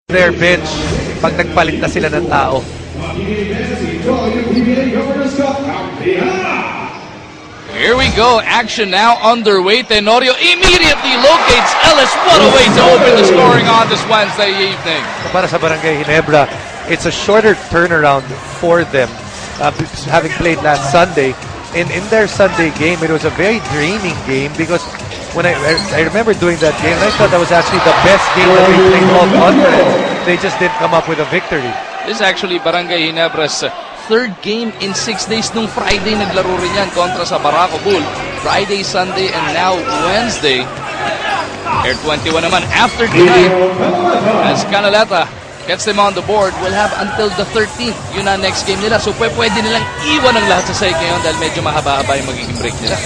their bench pag nagpalit na sila ng tao. Here we go. Action now underway. Tenorio immediately locates Ellis. What a way to open the scoring on this Wednesday evening. Para sa Barangay Ginebra, it's a shorter turnaround for them, having played last Sunday. In their Sunday game, it was a very draining game because when I remember doing that game, I thought that was actually the best game that they played all conference. They just didn't come up with a victory. This is actually Barangay Ginebra's third game in 6 days. Nung Friday, naglaro rin yan kontra sa Barako Bull. Friday, Sunday, and now Wednesday. Air 21 naman after tonight, as Canaleta gets them on the board, will have until the 13th. Yun ang next game nila. So pwede nilang iwan ang lahat sa side ngayon dahil medyo mahaba-haba yung magiging break nila.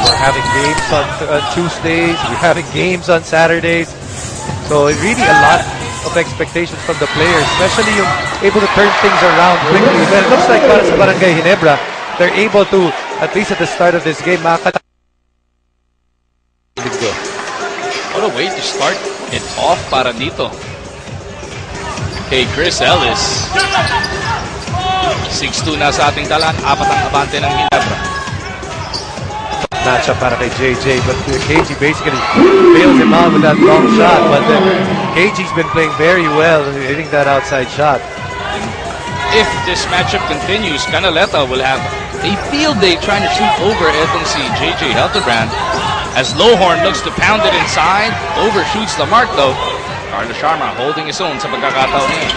We're having games on Tuesdays. We're having games on Saturdays. So really a lot of expectations from the players, especially yung able to turn things around quickly. But it looks like para sa Barangay Ginebra, they're able to, at least at the start of this game, what a way to start it off para dito. Kay Chris Ellis. 6'2 na sa ating talan. 4 ang abante ng Ginebra. Matchup para kay JJ, but KG basically bails him out with that long shot. But KG's been playing very well, hitting that outside shot. If this matchup continues, Canaleta will have a field day trying to shoot over etong si JJ Helterbrand. As Lohorn looks to pound it inside, overshoots the mark though. Carlos Sharma holding his own sa pagkakataon niya.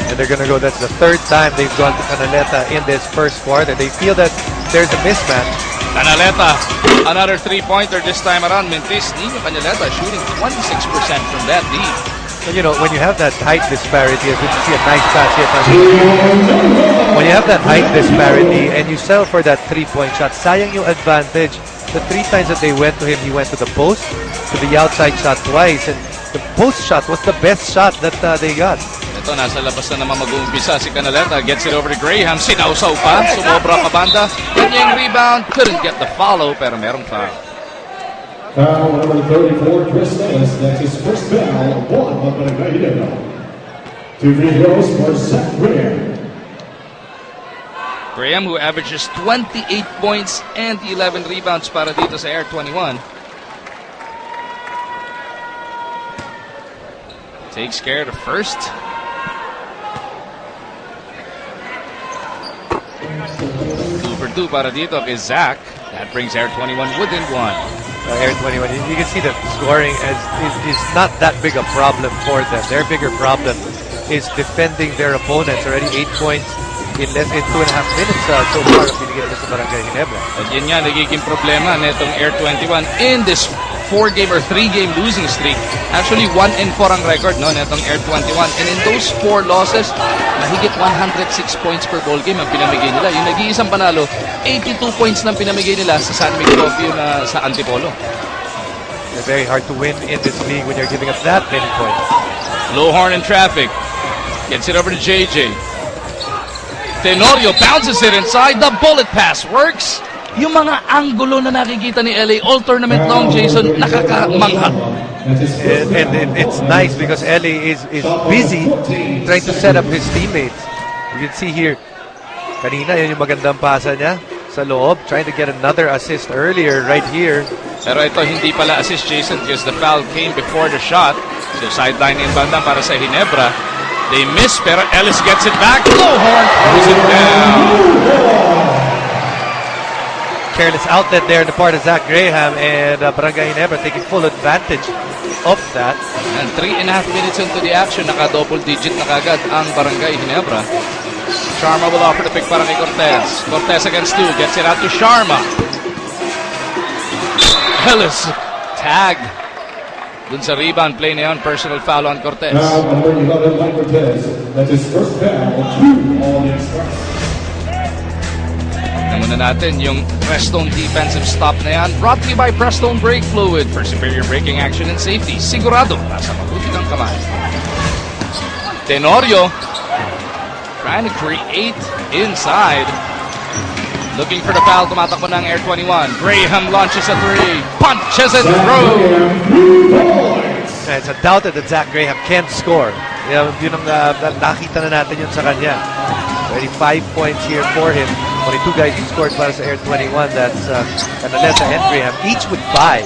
And they're going to go, that's the third time they've gone to Canaleta in this first quarter. They feel that there's a mismatch. Canaleta, another three-pointer this time around. Mintis, Nino Canaleta shooting 26% from that deep. And you know, when you have that height disparity, as we can see a nice pass here. When you have that height disparity and you settle for that three-point shot, sayang yung advantage. The 3 times that they went to him, he went to the post, to the outside shot twice. And the post shot was the best shot that they got. Ito, nasa labas na naman mag-uumpisa si Canaleta. Gets it over to Graham. Sinausaw pa. Sumobra ka banda. Kanya yung rebound. Couldn't get the follow, pero merong foul. Foul number 34, Chris Ellis. That's his first foul. 1 on Barangay Ginebra. 2 free throws for Zach Graham. Graham, who averages 28 points and 11 rebounds para dito sa Air 21. Takes care of the first. 2 for 2 para dito kay Zach. That brings Air 21 within 1. Air 21, you can see the scoring is not that big a problem for them. Their bigger problem is defending their opponents. Already 8 points in less than 2.5 minutes so far binigyan nila sa Barangay Ginebra. At yun nga, nagiging problema netong Air 21 in this 4-game or 3-game losing streak. Actually, 1-4 ang record netong Air 21. And in those 4 losses, mahigit 106 points per ball game ang pinamigay nila. Yung nag-iisang panalo, 82 points lang pinamigay nila sa San Miguel na sa Antipolo. It's very hard to win in this league when you're giving up that many points. Lohorn in traffic. Gets it over to JJ. Tenorio bounces it inside. The bullet pass works. Yung mga angulo na nakikita ni LA all tournament long, Jason, nakakamangha. And it's nice because LA is busy trying to set up his teammates. You can see here, kanina yun yung magandang pasa niya sa loob, trying to get another assist earlier right here. Pero ito hindi pala assist, Jason, because the foul came before the shot. So sideline in banda para sa Ginebra. They miss, pero Ellis gets it back. Lohorn throws it down. Careless outlet there in the part of Zach Graham, and Barangay Ginebra taking full advantage of that. And 3.5 minutes into the action, naka-double digit na kagad ang Barangay Ginebra. Sharma will offer the pick para kay Cortez. Cortez against 2, gets it out to Sharma. Ellis tagged. Dun sa rebound play na yun, personal foul on Cortez. Number 11 by Cortez. That's his first foul. 2 on the express. Tignan muna natin yung Prestone defensive stop na yan. Brought to you by Prestone Brake Fluid for superior braking action and safety. Sigurado, nasa mabuti kang kamay. Tenorio trying to create inside. Looking for the foul, tumatakbo ng Air 21. Graham launches a three, punches and throws. It's a doubt that Zach Graham can't score. Yun ang nakita na natin yun sa kanya. 25 points here for him. Only two guys who scored para sa Air 21. That's Canaleta and Graham, each with 5.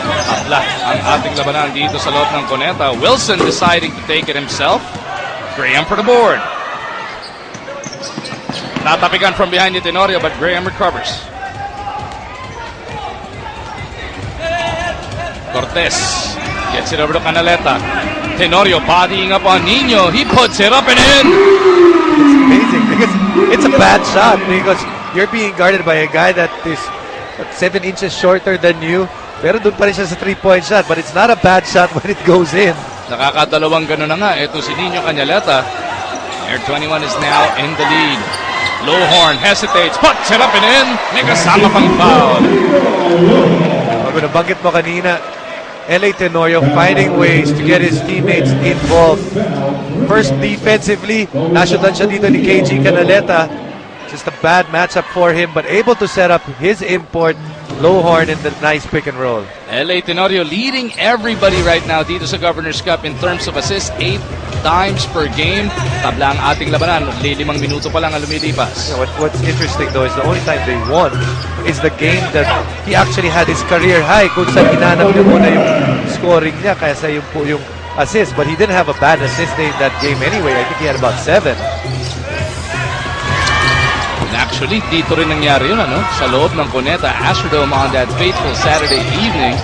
Abla ang ating labanan dito sa loob ng Cuneta. Wilson deciding to take it himself. Graham for the board. Natapigan from behind ni Tenorio, but Graham recovers. Cortez gets it over to Canaleta. Tenorio bodying up on Nino. He puts it up and in. It's amazing because it's a bad shot because you're being guarded by a guy that is 7 inches shorter than you. Pero doon pa rin siya sa 3-point shot, but it's not a bad shot when it goes in. Nakakadalawang gano'n na nga. Ito si Nino Canaleta. Air 21 is now in the lead. Lowhorn hesitates, puts it up and in. May kasama pang foul. Nabanggit mo kanina, LA Tenorio finding ways to get his teammates involved. First defensively, nashutan siya dito ni KG Canaleta. Just a bad matchup for him, but able to set up his import, Lowhorn, in the nice pick and roll. LA Tenorio leading everybody right now dito sa Governor's Cup in terms of assists, 8 times per game. Tabla ang ating labanan, 5 minuto pa lang ang lumilipas. What's interesting though is the only time they won is the game that he actually had his career high kung saan hinanap niya muna yung scoring niya kaysa yung assist. But he didn't have a bad assist in that game anyway. I think he had about 7. Actually, dito rin nangyari yun, sa loob ng Cuneta Astrodome on that fateful Saturday evening.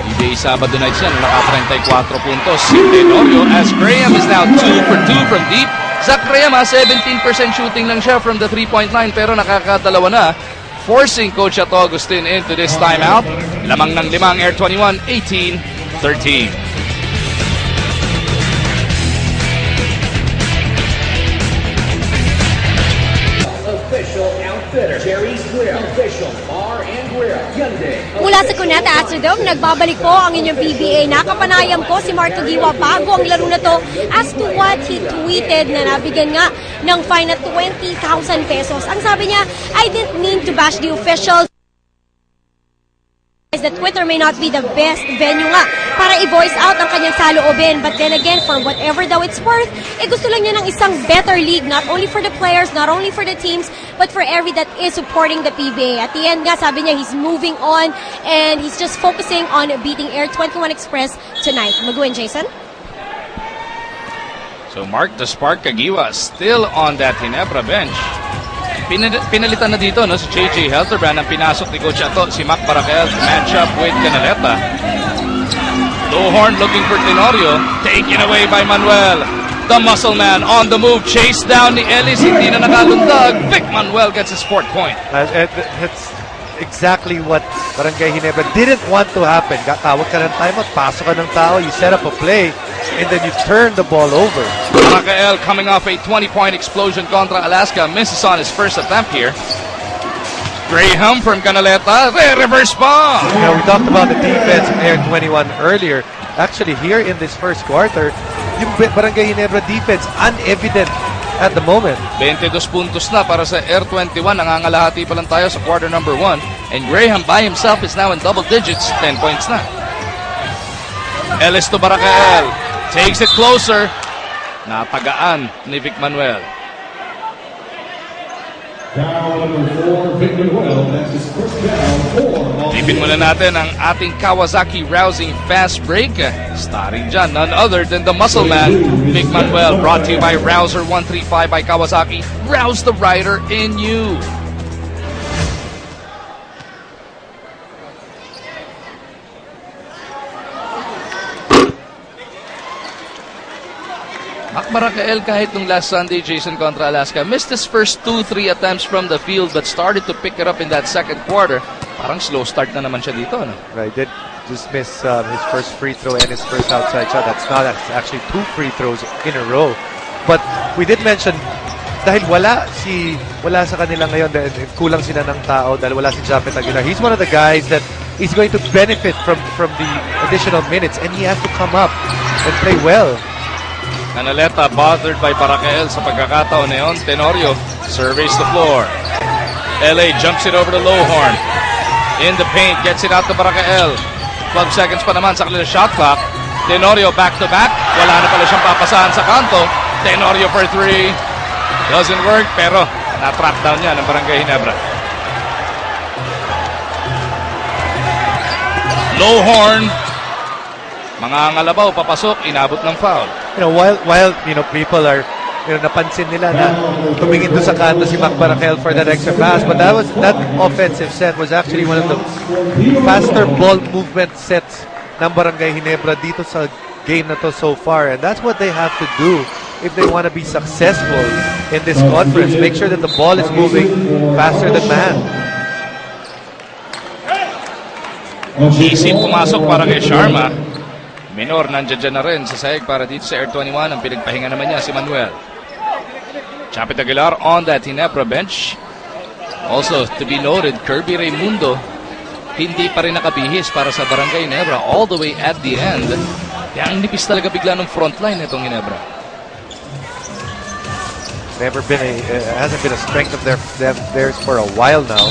PBA Sabado night siya, naka-34 puntos. Si Tenorio, as Graham is now 2 for 2 from deep. Zach Graham, 17% shooting lang siya from the 3-point line, pero nakakadalawa na, forcing Coach Ato Agustin into this timeout. Lamang ng 5 Air 21, 18-13. Mula sa Cuneta Astrodome, nagbabalik po ang inyong PBA. Nakapanayam ko si Mark Tugiwa bago ang laro na to as to what he tweeted na nabigyan nga ng fine na 20,000 pesos. Ang sabi niya, I didn't mean to bash the officials. That Twitter may not be the best venue nga para i-voice out ang kanyang saloobin. But then again, for whatever daw it's worth, gusto lang niya ng isang better league, not only for the players, not only for the teams, but for every that is supporting the PBA. At the end nga, sabi niya, he's moving on and he's just focusing on beating Air 21 Express tonight. Maguin, Jason? So Mark the Spark Kagiwa still on that Ginebra bench. Pinalitan na dito si JJ Helterbrand ang pinasok ni Coach Ato, si Mac Barakel to match up with Canaleta. Lowhorn looking for Tenorio, taken away by Manuel. The muscle man on the move, chased down ni Ellis, hindi na nakalundag. Vic Manuel gets his 4th point. That's exactly what Barangay Ginebra didn't want to happen. Tawag ka ng timeout, pasok ka ng tao, you set up a play, and then you turn the ball over. Rafael coming off a 20-point explosion contra Alaska, misses on his first attempt here. Graham from Canaleta, reverse ball. We talked about the defense in Air 21 earlier. Actually, here in this first quarter, yung Barangay Ginebra defense unevident at the moment. 22 puntos na para sa Air 21. Nangangalahati pa lang tayo sa quarter number 1. And Graham by himself is now in double digits, 10 points na. Ellis to Baracael. Takes it closer. Natagaan ni Vic Manuel. Tipin muna natin ang ating Kawasaki rousing fast break. Starring dyan, none other than the muscle man, Vic Manuel. Brought to you by Rouser 135 by Kawasaki. Rouse the rider in you. Mac Baracael kahit nung last Sunday, Jason, contra Alaska, missed his first 2-3 attempts from the field but started to pick it up in that second quarter. Parang slow start na naman siya dito, no? Right, did just miss his first free throw and his first outside shot. That's actually 2 free throws in a row. But we did mention, dahil wala sa kanila ngayon, dahil kulang sila ng tao, dahil wala si Japet Aguilar. He's one of the guys that is going to benefit from the additional minutes, and he has to come up and play well. Canaleta bothered by Baracael sa pagkakataon na yun. Tenorio surveys the floor. LA jumps it over to Lowhorn. In the paint, gets it out to Barakael. 12 seconds pa naman sa kanilang shot clock. Tenorio back-to-back. Wala na pala siyang papasahan sa kanto. Tenorio for 3. Doesn't work, pero na-track down niya ng Barangay Ginebra. Lowhorn. Mga ngalabaw, papasok, inabot ng foul. While people are napansin nila na tumingin doon sa kanto si Mac Barakael for that extra pass, but that offensive set was actually one of the faster ball movement sets ng Barangay Ginebra dito sa game na to so far, and that's what they have to do if they want to be successful in this conference. Make sure that the ball is moving faster than man. Isip pumasok para kay Sharma. Minor nandiyan na rin sa sahig para dito sa Air 21. Ang pinagpahinga naman niya si Manuel. Chapit Aguilar on that Ginebra bench. Also to be noted, Kirby Raimundo hindi pa rin nakabihis para sa Barangay Ginebra all the way at the end. Kaya ang nipis talaga bigla ng frontline itong Ginebra. Hasn't been a strength of theirs for a while now.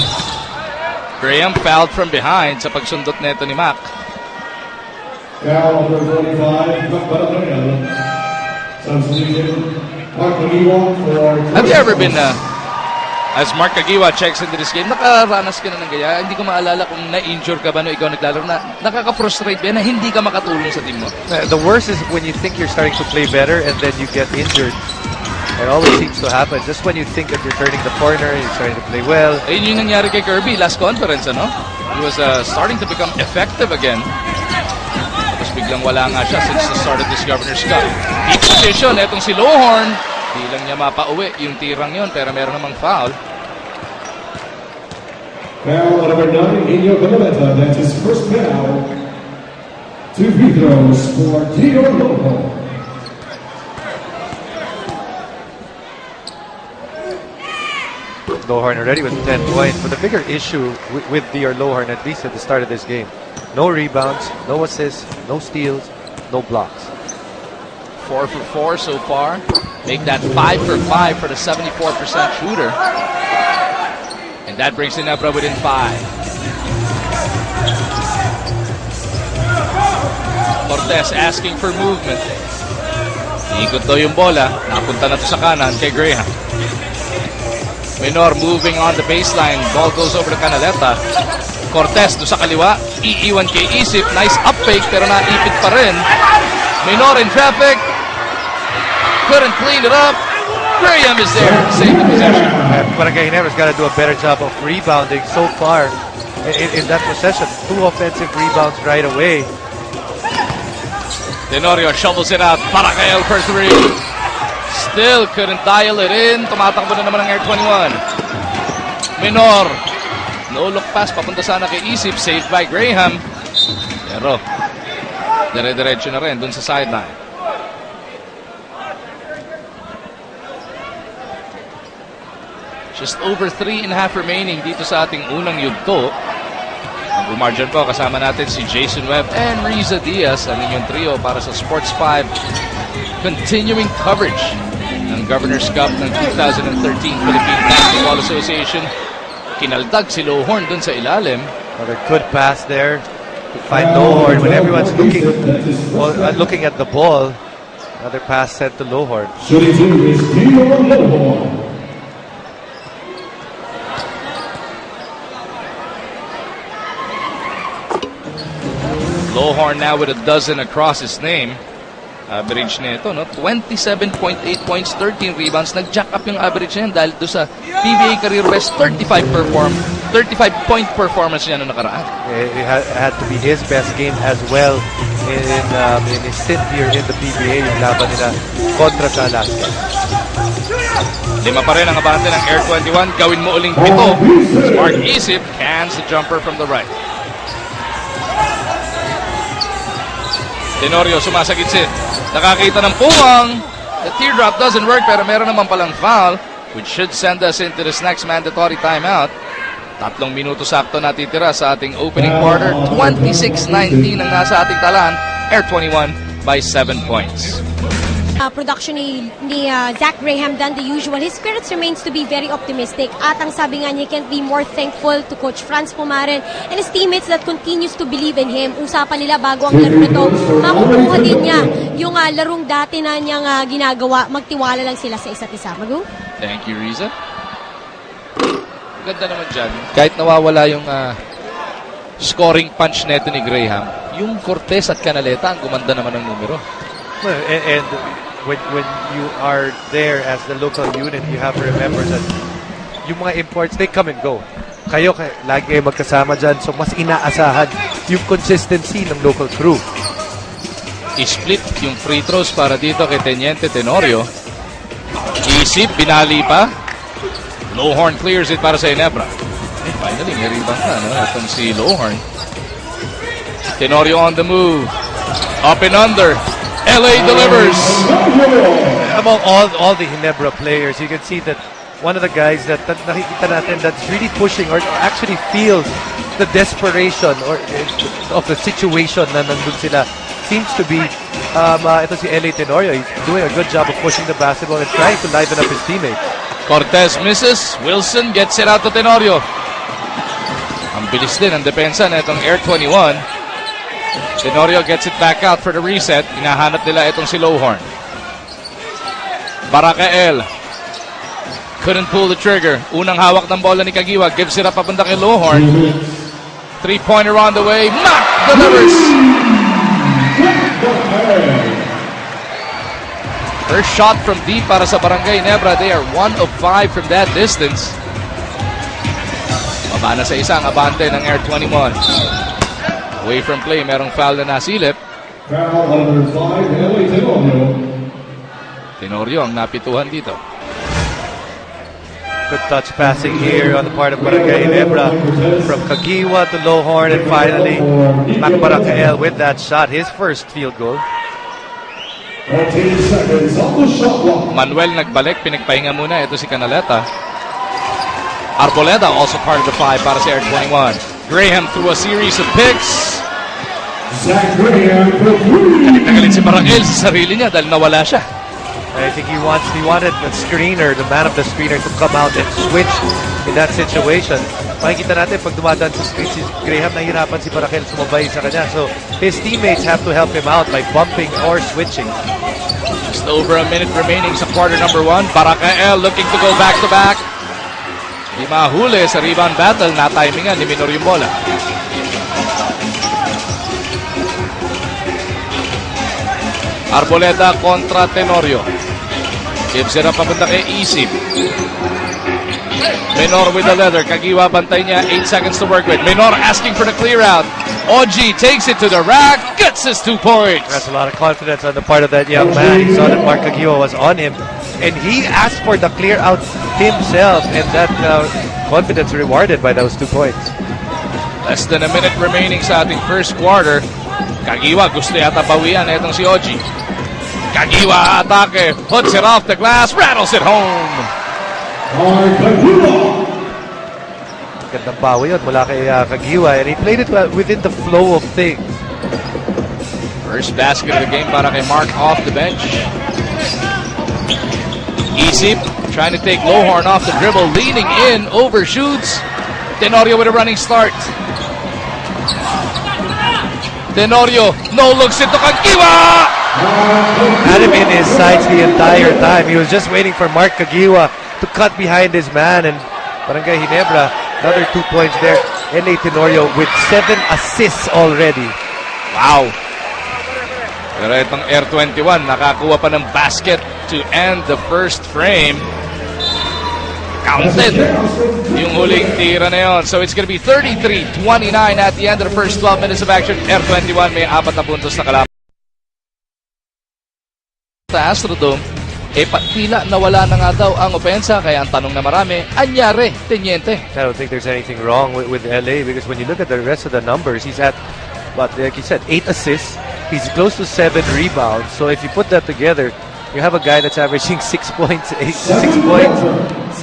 Graham fouled from behind sa pagsundot neto ni Mac. Foul number 45, Mac Barakael. Substitution, Mark Agiwa for... Have you ever been, as Mark Agiwa checks into this game, nakaranas ka na ng gaya? Hindi ko maalala kung na-injure ka ba no ikaw naglalaro na nakaka-frustrate ba na hindi ka makatulong sa team mo? The worst is when you think you're starting to play better and then you get injured. It always seems to happen. Just when you think that you're turning the corner, you're starting to play well. Ayun yung nangyari kay Kirby last conference, ano? He was starting to become effective again. Tapos biglang wala nga siya since the start of this Governor's Cup. Deep position, etong si Lowhorn. Di lang niya mapauwi yung tirang yon, pero meron namang foul. Foul number 9, Inyo Benaventa. That's his first foul. 2 free throws for Tito Lowhorn. Lowhorn already with 10 points, but the bigger issue with Lowhorn, at least at the start of this game, no rebounds, no assists, no steals, no blocks. 4 for 4 so far. Make that 5 for 5 for the 74% shooter. And that brings Ginebra within 5. Cortez asking for movement. Ikot daw yung bola. Napunta na to sa kanan kay Graham. Minor moving on the baseline. Ball goes over to Canaleta. Cortez do sa kaliwa. Iiwan kay Isip. Nice up fake pero naipit pa rin. Minor in traffic. Couldn't clean it up. Graham is there to save the possession. Barangay Ginebra's got to do a better job of rebounding so far in that possession. 2 offensive rebounds right away. Tenorio shovels it out. Barakael for 3. Still couldn't dial it in. Tumatakbo na naman ang Air 21. Minor. No look pass. Papunta sana kay Isip. Saved by Graham. Pero dire-diretso na rin dun sa sideline. Just over 3.5 remaining dito sa ating unang yugto. Ang bumarjan po, kasama natin si Jason Webb and Riza Diaz, ang inyong trio para sa Sports 5 continuing coverage ng Governor's Cup ng 2013 Philippine Basketball Association. Kinaldag si Lowhorn dun sa ilalim. Another good pass there to find Lowhorn when everyone's looking at the ball. Another pass sent to Lowhorn. Lowhorn now with a dozen across his name. Average nito, no? 27.8 points, 13 rebounds. Nag-jack up yung average niya dahil doon sa PBA career best 35-point performance niya noong nakaraan. It had to be his best game as well in his stint here in the PBA, yung laban nila kontra sa Alaska. 5 pa rin ang abante ng Air 21. Gawin mo uling 7. Smart Isip cans the jumper from the right. Tenorio sumasagitsit. Nakakita ng puwang. The teardrop doesn't work pero meron naman palang foul which should send us into this next mandatory timeout. 3 minuto sakto natitira sa ating opening quarter. 26-19 ang nasa ating talaan. Air 21 by 7 points. production ni Zach Graham than the usual, his spirits remains to be very optimistic. At ang sabi nga niya, he can't be more thankful to Coach Franz Pumaren and his teammates that continues to believe in him. Usapan nila bago ang laro nito, makukuha din niya yung larong dati na niyang ginagawa. Magtiwala lang sila sa isa't isa. Magu? Thank you, Riza. Ganda naman dyan. Kahit nawawala yung scoring punch neto ni Graham, yung Cortez at Canaleta ang gumanda naman ng numero. Well, and when you are there as the local unit, you have to remember that yung mga imports, they come and go. Kayo lagi kayo magkasama dyan, so mas inaasahan yung consistency ng local crew. I-split yung free throws para dito kay Teniente Tenorio. Isip, binali pa. Lowhorn clears it para sa Ginebra. Finally, may rebound na, no? Itong si Lowhorn. Tenorio on the move. Up and under. LA delivers. Among all the Ginebra players, you can see that one of the guys that nakikita natin that's really pushing or actually feels the desperation or of the situation na nandun sila seems to be ito si LA Tenorio. He's doing a good job of pushing the basketball and trying to liven up his teammates. Cortez misses. Wilson gets it out to Tenorio. Ang bilis din ang depensa na itong Air 21. Tenorio gets it back out for the reset. Hinahanap nila itong si Lowhorn. Barakael. Couldn't pull the trigger. Unang hawak ng bola ni Kagiwa. Gives it up papunta kay Lowhorn. Three-pointer on the way. Mac delivers. First shot from deep para sa Barangay Ginebra. They are 1 of 5 from that distance. Mabana sa isang abante ng Air 21. Away from play, merong foul na nasilip. Foul number 5, LA Tenorio. Tenorio ang napituhan dito. Good touch passing here on the part of Barangay Ginebra from Kagiwa to Lowhorn, and finally Mac Barakael with that shot, his first field goal. 14 seconds on the shot clock. Manuel nagbalik, pinagpahinga muna. Ito si Canaleta. Arboleda also part of the 5 para sa Air 21. Graham threw a series of picks. Zach Graham for 3. Nagalit si Barangay sa sarili niya dahil nawala siya. I think he wanted the screener, the man of the screener, to come out and switch in that situation. Makikita natin pag dumadaan sa screen si Graham, nahihirapan si Barangay sumabay sa kanya. So his teammates have to help him out by bumping or switching. Just over a minute remaining sa quarter number 1. Barakael looking to go back-to-back. Di mahuli sa rebound battle. Na-timingan ni Minor yung bola. Arboleda kontra Tenorio. Gives it up papunta kay Isip. Minor with the leather. Kagiwa bantay niya. 8 seconds to work with. Minor asking for the clear out. Oji takes it to the rack. Gets his 2 points. That's a lot of confidence on the part of that young man. He saw that Mark Kagiwa was on him, and he asked for the clear out himself, and that confidence rewarded by those 2 points. Less than a minute remaining sa ating first quarter. Kagiwa gusto yata bawian. Itong si Oji. Kagiwa atake. Puts it off the glass. Rattles it home. Gandang bawi yun mula kay Kagiwa, and he played it within the flow of things. First basket of the game para kay Mark off the bench. Isip trying to take Lowhorn off the dribble. Leaning in. Overshoots. Tenorio with a running start. Tenorio. No looks into Kagiwa. Had him in his sights the entire time. He was just waiting for Mark Kagiwa to cut behind his man, and Barangay Ginebra, another 2 points there. LA Tenorio with 7 assists already. Wow. Pero itong Air 21 nakakuha pa ng basket to end the first frame. Counted yung huling tira na yun. So it's gonna be 33-29 at the end of the first 12 minutes of action. Air 21 may 4 na puntos na kalaban sa Astrodome. Tila nawala na nga daw ang opensa, kaya ang tanong na marami, anyari, Teniente? I don't think there's anything wrong with LA, because when you look at the rest of the numbers, he's at, like you said, 8 assists. He's close to 7 rebounds. So if you put that together, you have a guy that's averaging 6 points, 6 points,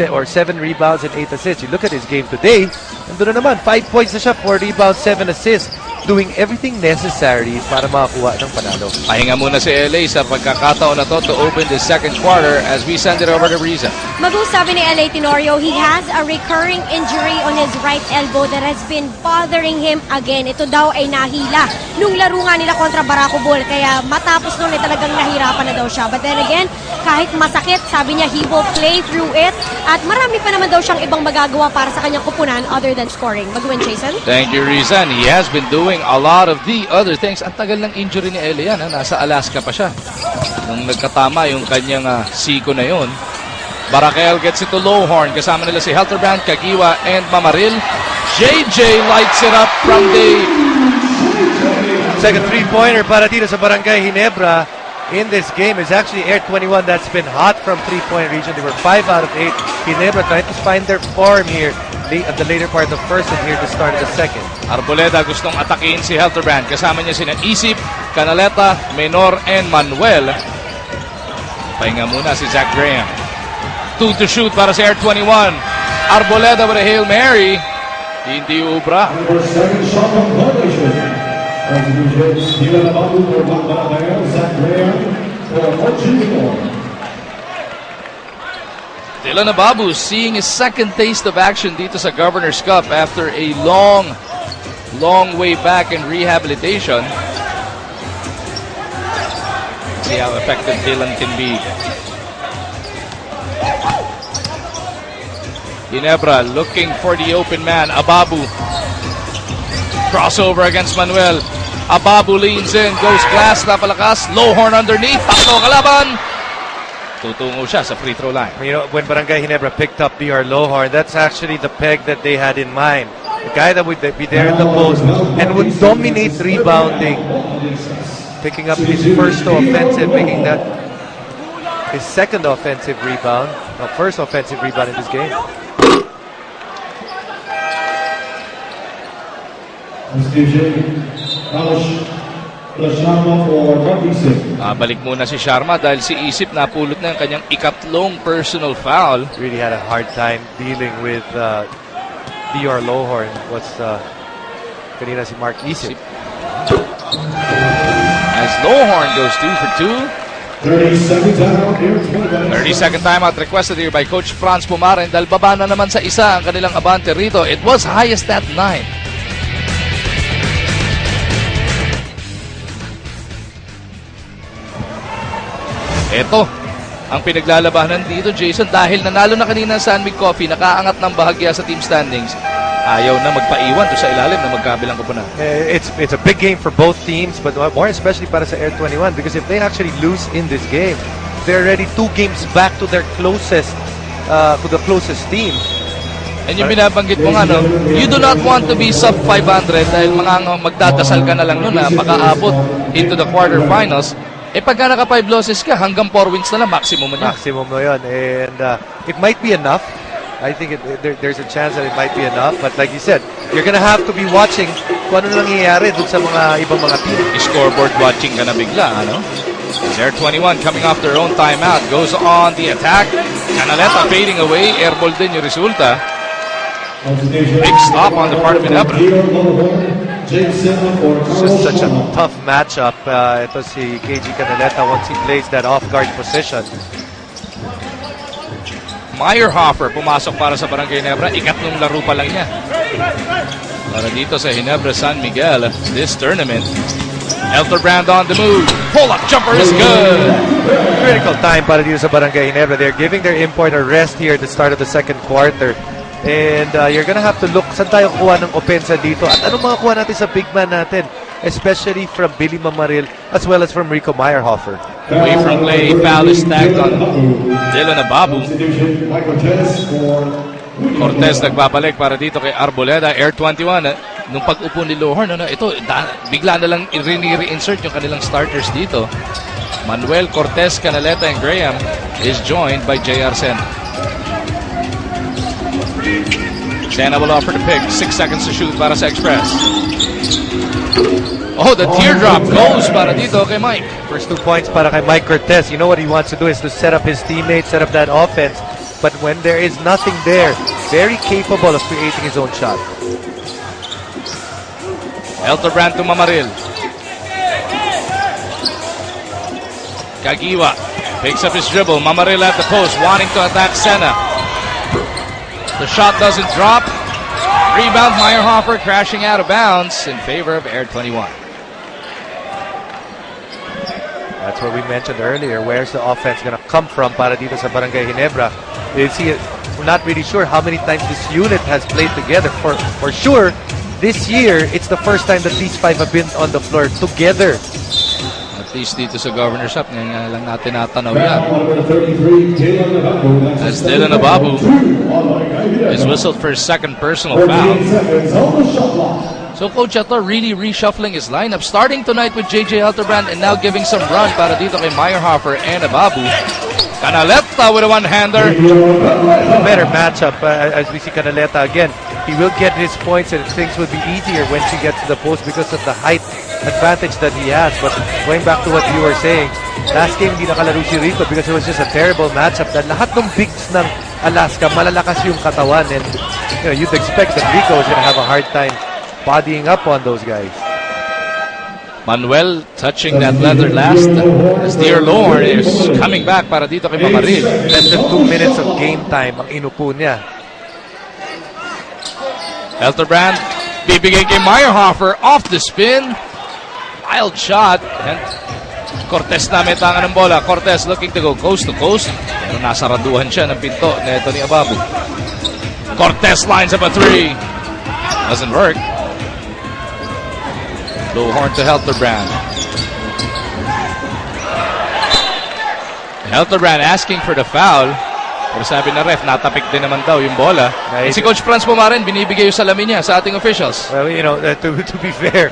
or 7 rebounds and 8 assists. You look at his game today, nandun na naman, 5 points na siya, 4 rebounds, 7 assists. doing everything necessary para makakuha ng panalo. Pahinga muna si LA sa pagkakataon na to open the second quarter as we send it over to Riza. Magu, sabi ni LA Tenorio, he has a recurring injury on his right elbow that has been bothering him again. Ito daw ay nahila nung laro nga nila kontra Barako Bull, kaya matapos nun ay talagang nahirapan na daw siya. But then again, kahit masakit, sabi niya he will play through it at marami pa naman daw siyang ibang magagawa para sa kanyang kupunan other than scoring. Mag-win, Jason? Thank you, Rizan. He has been doing a lot of the other things. Ang tagal ng injury ni Elian. Nasa Alaska pa siya. Nung nagkatama yung kanyang siko na yun. Barakel gets it to Lowhorn. Kasama nila si Helterbrand, Kagiwa, and Mamaril. JJ lights it up from the Second three-pointer para dito sa Barangay Ginebra in this game is actually Air 21 that's been hot from three-point region. They were 5 out of 8. Ginebra trying to find their form here at the later part of the first and here to start the second. Arboleda gustong atakin si Helterbrand. Kasama niya sina Isip, Canaleta, Menor, and Manuel. Pahinga muna si Zach Graham. 2 to shoot para si Air 21. Arboleda with a Hail Mary. Hindi ubra. Second shot on violation. Zach Graham for Ginebra. Dylan Ababu seeing his second taste of action dito sa Governor's Cup after a long way back in rehabilitation. See how effective Dylan can be. Ginebra looking for the open man. Ababu. Crossover against Manuel. Ababu leans in, goes glass, napalakas. Lowhorn underneath. Takto kalaban. Tutungo siya sa free throw line. You know, when Barangay Ginebra picked up DR Lowhorn, that's actually the peg that they had in mind. The guy that would be there in the post and would dominate rebounding. Picking up his first offensive, making that his second offensive rebound. No, first offensive rebound in this game. Balik muna si Sharma dahil si Isip napulot na yung kanyang ikatlong personal foul. Really had a hard time dealing with DR Lowhorn. Was kanina si Mark Isip. As Lowhorn goes 2 for 2. 30-second timeout requested here by Coach Franz Pumaren dahil baba na naman sa isa ang kanilang abante rito. It was highest at 9. Ito ang pinaglalabanan dito, Jason, dahil nanalo na kanina sa San Mig Coffee, nakaangat ng bahagya sa team standings. Ayaw na magpaiwan to sa ilalim na magkabilang kupunan. It's a big game for both teams, but more especially para sa Air 21 because if they actually lose in this game, they're already 2 games back to their closest team. And yung binabanggit mo nga, no, you do not want to be sub 500 dahil magdadasal ka na lang nun na makaabot into the quarterfinals. Pagka naka 5 losses ka, hanggang 4 wins na lang, maximum mo na. Maximum mo yun. And it might be enough. I think there's a chance that it might be enough. But like you said, you're gonna have to be watching kung ano nangyayari dun sa mga ibang mga team. Scoreboard watching ka na bigla, ano? Air 21 coming off their own timeout. Goes on the attack. Canaleta fading away. Airball din yung resulta. Big stop on the part of Ginebra. It's just such a tough matchup. Ito si KG Canaleta once he plays that off-guard position. Meyerhofer pumasok para sa Barangay Ginebra. Ikatlong laro pa lang niya. Para dito sa Ginebra San Miguel this tournament. Helterbrand on the move. Pull-up jumper is good. Critical time para dito sa Barangay Ginebra. They're giving their import a rest here at the start of the second quarter. And you're gonna have to look saan tayo kuha ng opensa dito at anong mga kuha natin sa big man natin, especially from Billy Mamaril as well as from Rico Meyerhofer. Away from play, foul is tagged on Dylan Ababu. Cortez nagbabalik para dito kay Arboleda. Air 21, nung pag-upo ni Lowhorn, ito, bigla na lang re-insert yung kanilang starters dito. Manuel, Cortez, Canaleta, and Graham is joined by J.R. Sen. Sena will offer the pick. 6 seconds to shoot para sa Express. Oh, the teardrop goes para dito kay Mike. First 2 points para kay Mike Cortez. You know what he wants to do is to set up his teammates, set up that offense. But when there is nothing there, very capable of creating his own shot. Helterbrand to Mamaril. Kagiwa picks up his dribble. Mamaril at the post, wanting to attack Sena. The shot doesn't drop. Rebound, Meyerhofer crashing out of bounds in favor of Air 21. That's what we mentioned earlier. Where's the offense going to come from para dito sa Barangay Ginebra? We're not really sure how many times this unit has played together. For sure, this year, it's the first time that these five have been on the floor together. At least dito sa Governor's Cup, ngayon lang natin natanaw yan. As Dylan Ababu is whistled for his second personal foul. So Coach Chato really reshuffling his lineup, starting tonight with JJ Helterbrand and now giving some run para dito kay Meyerhofer and Ababu. Canaleta with a one-hander. A better matchup as we see Canaleta again. He will get his points and things will be easier when she gets to the post because of the height advantage that he has. But going back to what you were saying, last game hindi nakalaro si Rico because it was just a terrible matchup. That lahat ng bigs ng Alaska malalakas yung katawan, and you'd expect that Rico is going to have a hard time bodying up on those guys. Manuel touching that leather last as Dear Lord is coming back para dito kay Mamaril. Less than 2 minutes of game time ang inupo niya. Helterbrand bibigay kay Meyerhofer off the spin. Wild shot. And Cortez na may tangan ng bola. Cortez looking to go coast to coast. Pero nasaraduhan siya ng pinto na ito ni Ababu. Cortez lines up a three. Doesn't work. Low horn to Helterbrand. Helterbrand asking for the foul. Pero sabi na ref, natapik din naman daw yung bola. Si Coach Franz Pumarin, binibigay yung salamin niya sa ating officials. Well, to be fair,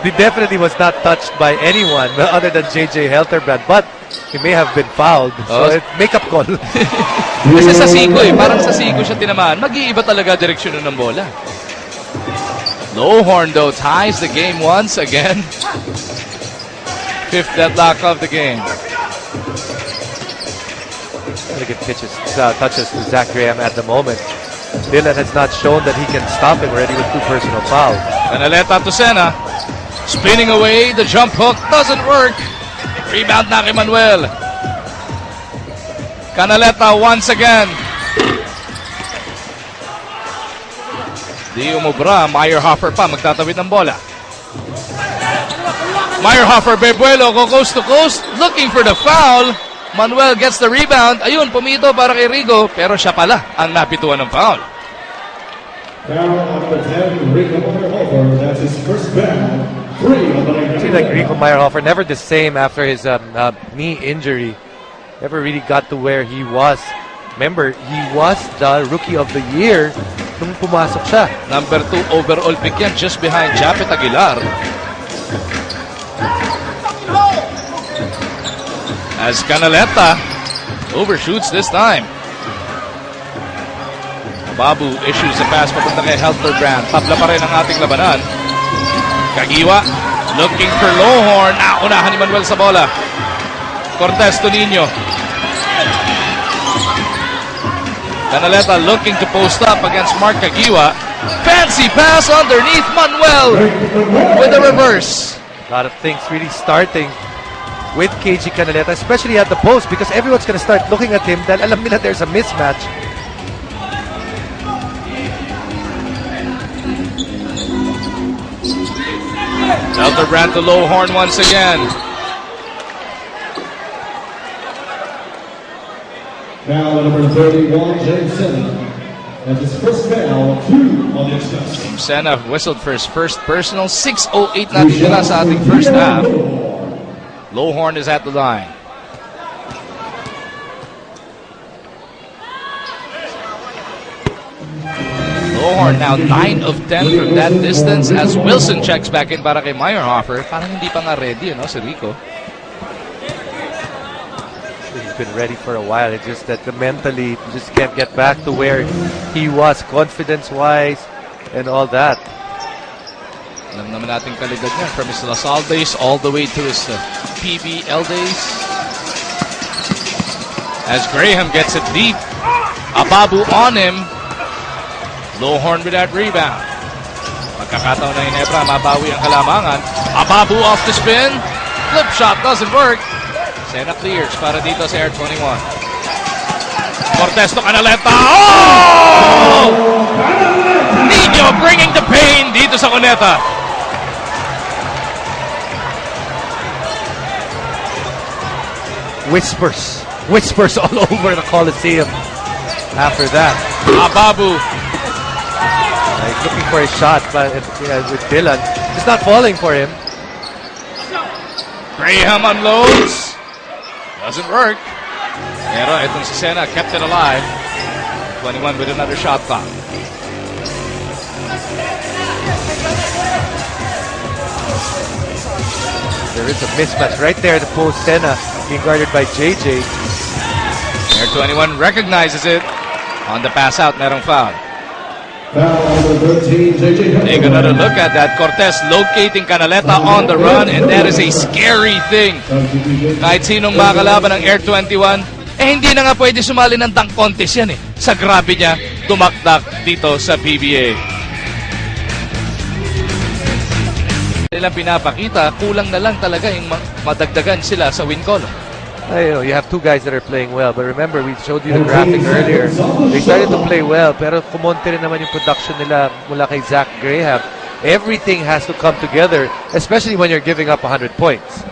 he definitely was not touched by anyone other than JJ Helterbrand. But he may have been fouled. So, make-up call. Kasi sa Siko parang sa Siko siya tinamaan. Mag-iiba talaga direksyon ng bola. Low horn though ties the game once again. Fifth deadlock of the game. Really good touches to Zach Graham at the moment. Dylan has not shown that he can stop him already with 2 personal fouls. Canaleta to Sena. Spinning away, the jump hook doesn't work. Rebound na kay Manuel. Canaleta once again. Di umubra, Meyerhofer pa, magtatawid ng bola. Meyerhofer, Bebuelo, go coast to coast, looking for the foul. Manuel gets the rebound. Ayun, pumito para kay Rigo, pero siya pala ang napituan ng foul. Foul on the 10, Rico Meyerhofer. That's his first foul. 3 on the night. Seems like Rico Meyerhofer never the same after his knee injury. Never really got to where he was. Remember, he was the Rookie of the Year nung pumasok siya. Number 2 overall pick yan, just behind Japet Aguilar. As Canaleta overshoots this time. Babu issues the pass papunta kay Helterbrand. Tabla pa rin ang ating labanan. Kagiwa looking for Lowhorn. Naunahan ni Manuel sa bola. Cortez to Nino. Canaleta looking to post up against Mark Kagiwa. Fancy pass underneath Manuel with the reverse. A lot of things really starting with KG Canaleta, especially at the post, because everyone's going to start looking at him dahil alam nila there's a mismatch. Helterbrand to Lowhorn once again. Foul number 31, James Sena. That's his first foul, 2 on the express. James Sena whistled for his first personal. 6:08 natin nila sa ating first half. Lowhorn is at the line. Lowhorn now 9 of 10 from that distance as Wilson checks back in para kay Meyerhofer. Parang hindi pa nga ready, si Rico. He's been ready for a while. It's just that mentally, he just can't get back to where he was, confidence-wise, and all that. Alam naman natin kalidad niya from his LaSalle days all the way to his PBA days. As Graham gets it deep, Ababu on him. Lowhorn with that rebound. Kakataon na Ginebra, mabawi ang kalamangan. Ababu off the spin. Flip shot doesn't work. Sena clears para dito sa Air 21. Cortez to Canaleta. Oh! Nino bringing the pain dito sa Cuneta. Whispers all over the Coliseum after that. Ababu. He's looking for a shot, but with Dylan, it's not falling for him. Graham unloads. Doesn't work. Pero itong si Sena kept it alive. 21 with another shot clock. There is a mismatch right there. The post Sena being guarded by JJ. Air 21 recognizes it. On the pass out, merong foul. Take another look at that. Cortez locating Canaleta on the run, and that is a scary thing. Kahit sinong makalaban ng Air 21, hindi na nga pwede sumali ng dunk contest yan sa grabe niya, tumakdak dito sa PBA. Nilang pinapakita, kulang na lang talaga yung madagdagan sila sa win column. You have two guys that are playing well, but remember, we showed you the graphic earlier. They started to play well, pero kumonte rin naman yung production nila mula kay Zach Graham. Everything has to come together, especially when you're giving up 100 points.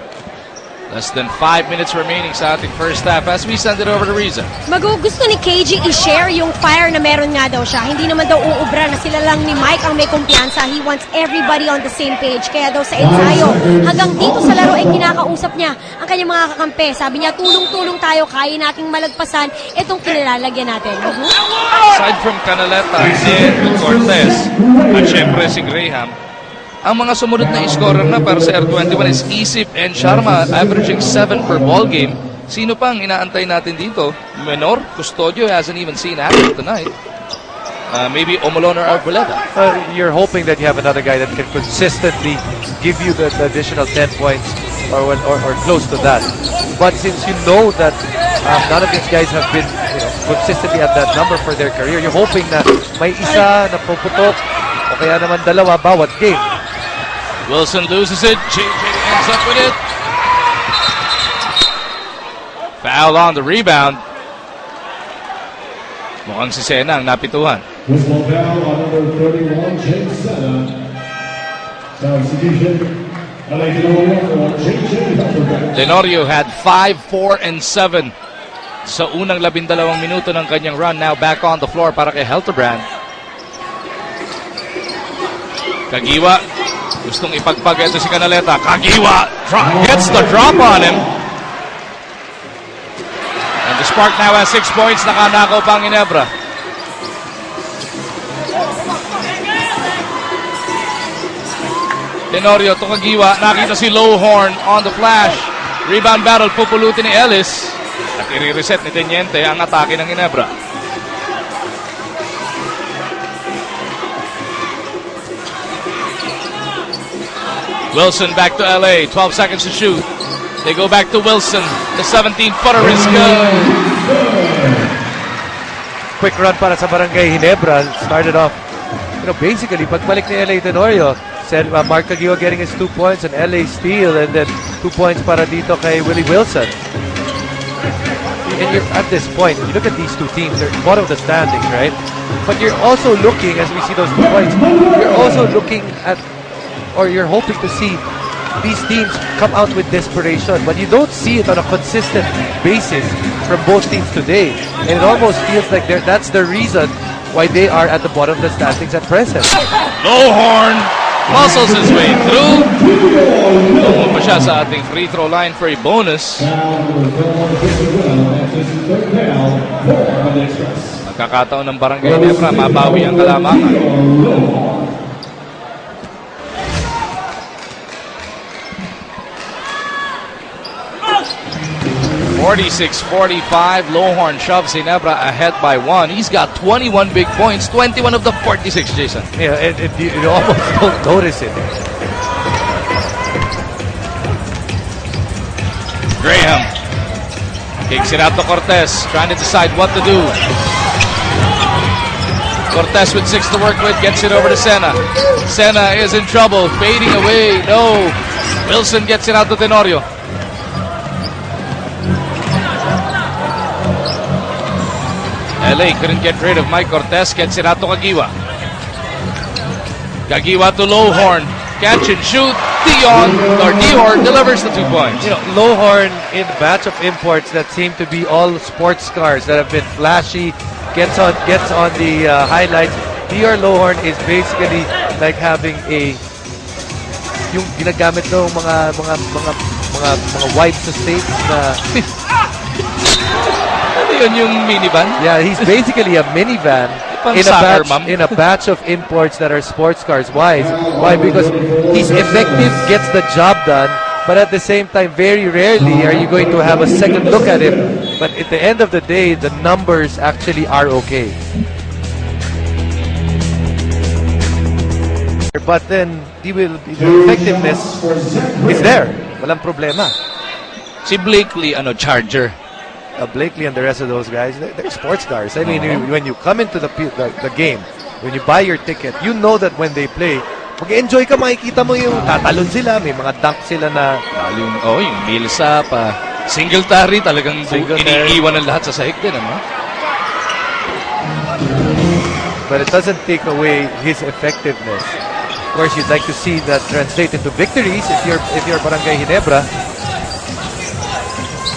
Less than 5 minutes remaining sa ating first half as we send it over to Riza. Magugusto ni KG i-share yung fire na meron nga daw siya. Hindi naman daw uubra na sila lang ni Mike ang may kumpiyansa. He wants everybody on the same page. Kaya daw sa ensayo, hanggang dito sa laro ay kinakausap niya ang kanyang mga kakampi. Sabi niya, tulong-tulong tayo, kaya nating malagpasan itong kinilalagyan natin. Aside from Canaleta and Cortez, at syempre si Graham, ang mga sumunod na scorer na para sa Air 21 is Isip and Sharma, averaging 7 per ball game. Sino pang inaantay natin dito? Menor, Custodio hasn't even seen action tonight. Maybe Omolon or Arboleda. You're hoping that you have another guy that can consistently give you the additional 10 points or close to that. But since you know that none of these guys have been consistently at that number for their career, you're hoping na may isa na puputok o kaya naman dalawa bawat game. Wilson loses it. JJ ends up with it. Foul on the rebound. Mukhang si Sena ang napituhan. Whistle foul on number 31, James Sena. Substitution. Tenorio had 5, 4, and 7 sa unang 12 minuto ng kanyang run. Now back on the floor para kay Helterbrand. Kagiwa. Gustong ipagpag ito si Canaleta. Kagiwa gets the drop on him. And the Spark now has 6 points. Nakanakaw pa ang Ginebra. Tenorio to Kagiwa. Nakita si Lowhorn on the flash. Rebound battle. Pupulutin ni Ellis. At i-reset ni Teniente ang atake ng Ginebra. Wilson back to LA. 12 seconds to shoot. They go back to Wilson. The 17-footer is good. Quick run para sa Barangay Ginebra. Started off, basically, pagbalik ni LA Tenorio, said Mark Kagiwa getting his 2 points and LA steal, and then 2 points para dito kay Willie Wilson. And you're at this point, you look at these two teams, they're bottom of the standings, right? But you're also looking, as we see those 2 points, you're also looking at, or you're hoping to see these teams come out with desperation, but you don't see it on a consistent basis from both teams today. And it almost feels like that's the reason why they are at the bottom of the standings at present. Lowhorn muscles his way through. Tungo pa siya sa ating free throw line for a bonus. Nagkakataon ng Barangay Ginebra, mabawi ang kalamangan. 46-45, Lowhorn shoves Ginebra ahead by 1. He's got 21 big points, 21 of the 46, Jason. Yeah, you almost don't notice it. Graham kicks it out to Cortez, trying to decide what to do. Cortez with 6 to work with, gets it over to Sena. Sena is in trouble, fading away. No. Wilson gets it out to Tenorio. LA couldn't get rid of Mike Cortez, gets it out to Kagiwa. Kagiwa to Lowhorn. Catch and shoot. Dihor delivers the 2 points. You know, Lowhorn in a batch of imports that seem to be all sports cars that have been flashy, gets on the highlights. Dihor Lowhorn is basically like having yung ginagamit ng mga wives to states na ano yun, yung minivan? yeah, he's basically a minivan in a batch of imports that are sports cars. Why? Because he's effective, gets the job done, but at the same time, very rarely are you going to have a second look at him. But at the end of the day, the numbers actually are okay. But then, the effectiveness is there. Walang problema. Si Blakely, Charger. Blakely and the rest of those guys, they're sports cars. I mean, when you come into the game, when you buy your ticket, you know that when they play, mag-enjoy ka, makikita mo yung tatalon sila, may mga dunk sila na... yung Milsa pa. Singletary, talagang iniiwan ng lahat sa sahig din, But it doesn't take away his effectiveness. Of course, you'd like to see that translate into victories if you're Barangay Ginebra.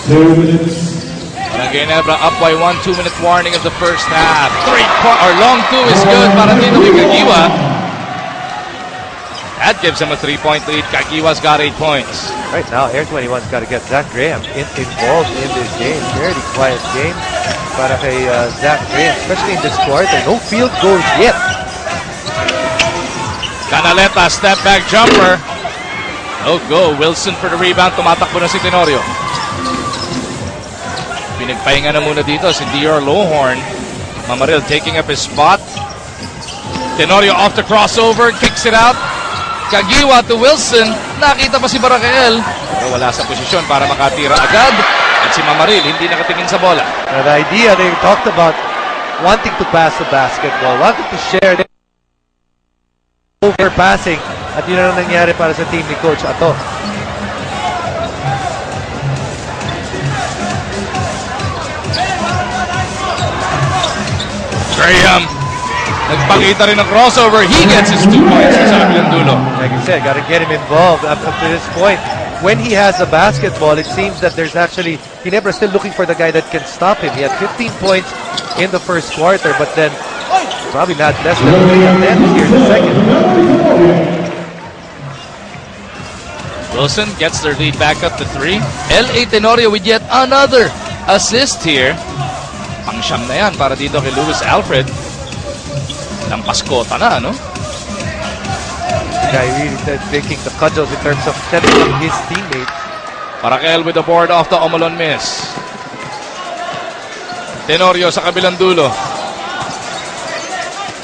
2 minutes. Barangay Ginebra up by 1 2-minute warning of the first half. Long 2 is good para dito kay Kagiwa. That gives him a 3-point lead. Kagiwa's got 8 points. Right now, Air 21's got to get Zach Graham involved in this game. Fairly quiet game para kay Zach Graham, especially in this quarter. No field goals yet. Canaleta, step back jumper. No go. Wilson for the rebound. Tumatakbo na si Tenorio. Pinagpahinga na muna dito si Dihor Lowhorn. Mamaril taking up his spot. Tenorio off the crossover. Kicks it out. Kagiwa to Wilson. Nakita pa si Baracael. Pero wala sa posisyon para makatira agad. At si Mamaril hindi nakatingin sa bola. The idea they talked about wanting to pass the basketball, wanting to share the overpassing. At yun ang nangyari para sa team ni Coach Ato. Graham. Nagpakita rin ng crossover. He gets his 2 points sa kabilang dulo. Like I said, got to get him involved up to this point. When he has the basketball, it seems that there's actually Ginebra still looking for the guy that can stop him. He had 15 points in the first quarter, but then probably not less than 3 attempts here in the second. Wilson gets their lead back up to 3. LA Tenorio with yet another assist here. Pang-siyam na yan para dito kay Louis Alfred. Lampaskota na, no? The guy really taking the cudgels in terms of setting up his teammates. Baracael with the board off the Omolon miss. Tenorio sa kabilang dulo.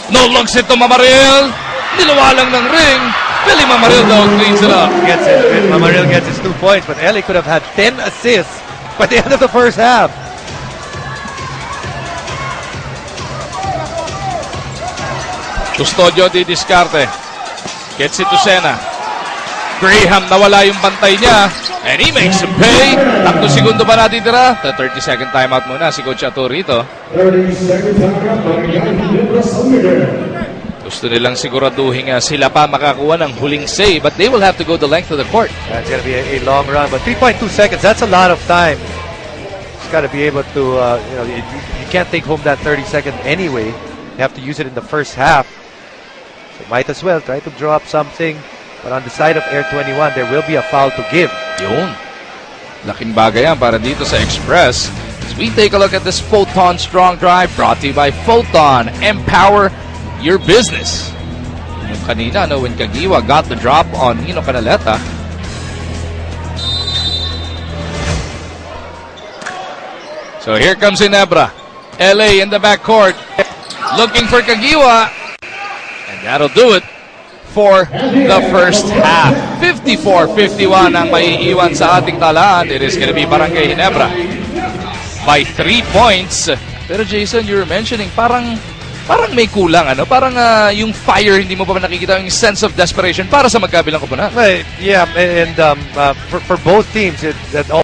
No looks it to Mamaril. Nilawalang ng ring. Billy Mamaril though cleans it up. Mamaril gets his 2 points, but LA could have had 10 assists by the end of the first half. Custodio di Discarte. Gets it to Sena. Graham nawala yung bantay niya. And he makes him pay. 3 segundo pa natitira. 30-second timeout muna si Coach Ato rito. 30-second timeout. Gusto nilang siguraduhin sila pa makakuha ng huling say, but they will have to go the length of the court. That's going to be a long run, but 3.2 seconds, that's a lot of time. Just got to be able to, you can't take home that 30 second anyway. You have to use it in the first half. So might as well try to draw up something. But on the side of Air 21, there will be a foul to give. Yun. Laking bagay yan para dito sa Express. As we take a look at this Photon Strong Drive brought to you by Photon. Empower your business. Yung kanina, when Kagiwa got the drop on Nino Canaleta. So here comes Ginebra. LA in the backcourt. Looking for Kagiwa. And that'll do it for the first half. 54-51 ang maiiwan sa ating talaan. It is gonna be Barangay Ginebra by 3 points. Pero Jason, you were mentioning parang parang may kulang, ano? Parang yung fire, hindi mo pa nakikita, yung sense of desperation para sa magkabilang koponan. Yeah, and for both teams, that